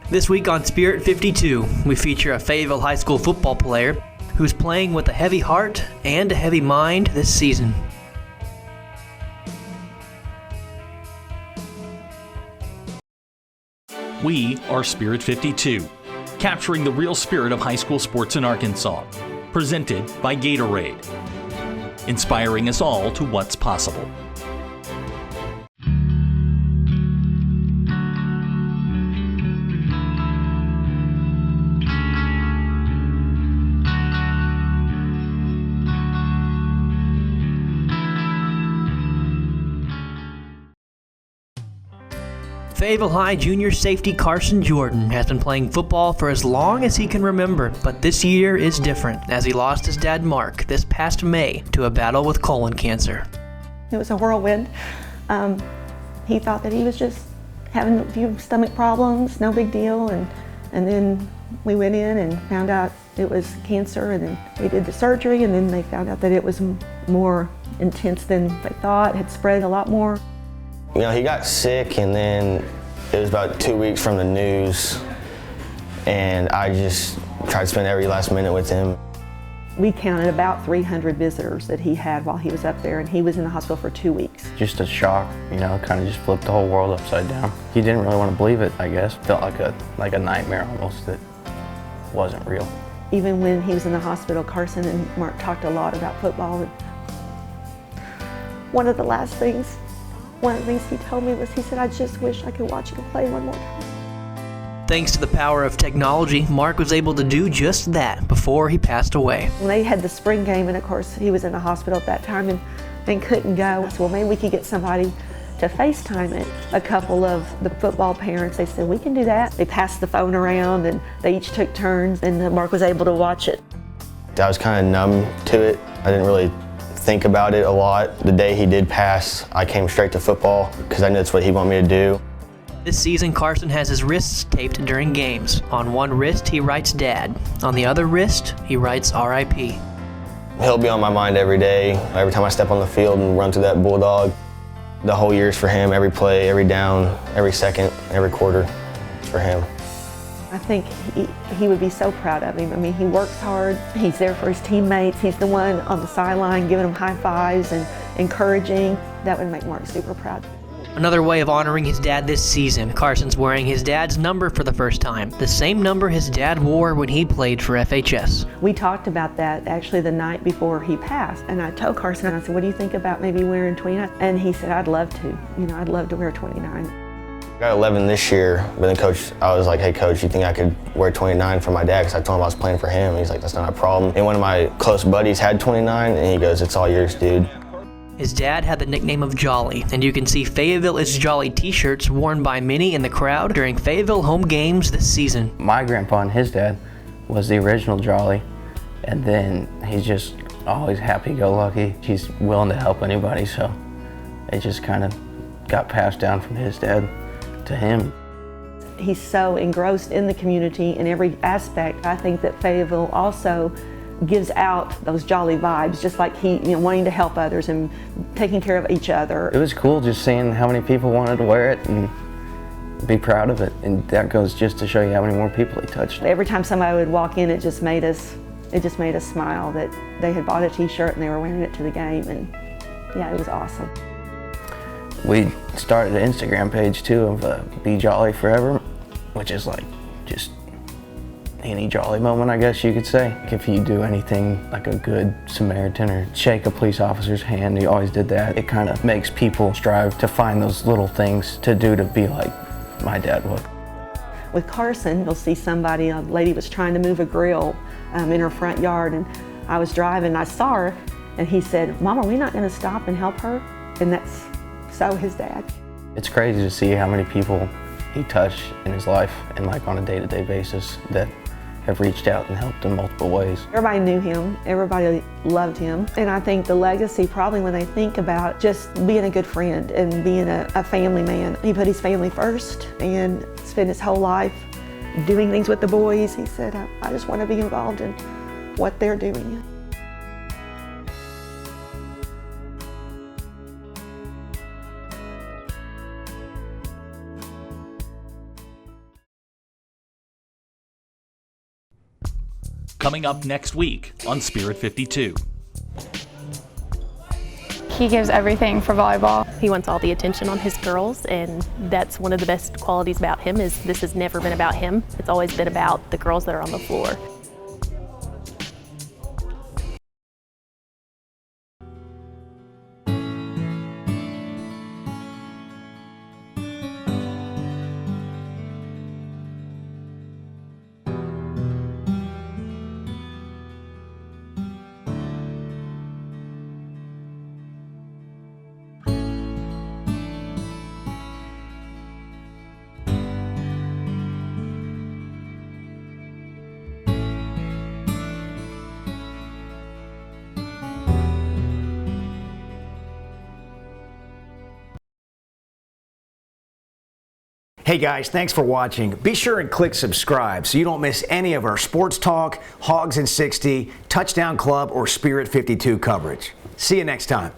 This week on Spirit 52, we feature a Fayetteville High School football player who's playing with a heavy heart and a heavy mind this season. We are Spirit 52, capturing the real spirit of high school sports in Arkansas. Presented by Gatorade, inspiring us all to what's possible. Fayetteville High junior safety Carson Jordan has been playing football for as long as he can remember, but this year is different as he lost his dad Mark this past May to a battle with colon cancer. It was a whirlwind. He thought that he was just having a few stomach problems, no big deal, and then we went in and found out it was cancer, and then they did the surgery, and then they found out that it was more intense than they thought, had spread a lot more. You know, he got sick, and then it was about 2 weeks from the news, and I just tried to spend every last minute with him. We counted about 300 visitors that he had while he was up there, and he was in the hospital for 2 weeks. Just a shock, you know, kind of just flipped the whole world upside down. He didn't really want to believe it, I guess. Felt like a nightmare almost that wasn't real. Even when he was in the hospital, Carson and Mark talked a lot about football. And one of the things he told me was, he said, "I just wish I could watch you play one more time." Thanks to the power of technology, Mark was able to do just that before he passed away. When they had the spring game, and of course he was in the hospital at that time and couldn't go, I said, well, maybe we could get somebody to FaceTime it. A couple of the football parents, they said, we can do that. They passed the phone around and they each took turns, and Mark was able to watch it. I was kind of numb to it. I didn't really think about it a lot. The day he did pass, I came straight to football because I knew that's what he wanted me to do. This season, Carson has his wrists taped during games. On one wrist, he writes Dad. On the other wrist, he writes R.I.P. He'll be on my mind every day, every time I step on the field and run through that bulldog. The whole year's for him, every play, every down, every second, every quarter, it's for him. I think he would be so proud of him. I mean, he works hard. He's there for his teammates. He's the one on the sideline giving them high fives and encouraging. That would make Mark super proud. Another way of honoring his dad this season, Carson's wearing his dad's number for the first time, the same number his dad wore when he played for FHS. We talked about that actually the night before he passed, and I told Carson, I said, what do you think about maybe wearing 29? And he said, I'd love to. You know, I'd love to wear 29. I got 11 this year, but then coach, I was like, hey coach, you think I could wear 29 for my dad? Because I told him I was playing for him. He's like, that's not a problem. And one of my close buddies had 29, and he goes, it's all yours, dude. His dad had the nickname of Jolly, and you can see Fayetteville is Jolly t-shirts worn by many in the crowd during Fayetteville home games this season. My grandpa and his dad was the original Jolly, and then he's just always happy-go-lucky. He's willing to help anybody, so it just kind of got passed down from his dad to him. He's so engrossed in the community in every aspect. I think that Fayetteville also gives out those jolly vibes, just like he, wanting to help others and taking care of each other. It was cool just seeing how many people wanted to wear it and be proud of it, and that goes just to show you how many more people he touched. Every time somebody would walk in, it just made us smile that they had bought a t-shirt and they were wearing it to the game, and yeah, it was awesome. We started an Instagram page too of Be Jolly Forever, which is like just any jolly moment, I guess you could say. If you do anything like a good Samaritan or shake a police officer's hand, he always did that. It kind of makes people strive to find those little things to do to be like my dad would. With Carson, you'll see somebody, a lady was trying to move a grill in her front yard, and I was driving, I saw her, and he said, Mom, are we not gonna stop and help her? And that's so his dad. It's crazy to see how many people he touched in his life and like on a day-to-day basis that have reached out and helped in multiple ways. Everybody knew him, everybody loved him, and I think the legacy, probably when they think about just being a good friend and being a family man, he put his family first and spent his whole life doing things with the boys. He said, I just want to be involved in what they're doing. Coming up next week on Spirit 52. He gives everything for volleyball. He wants all the attention on his girls, and that's one of the best qualities about him is this has never been about him. It's always been about the girls that are on the floor. Hey guys, thanks for watching. Be sure and click subscribe so you don't miss any of our Sports Talk, Hogs in 60, Touchdown Club, or Spirit 52 coverage. See you next time.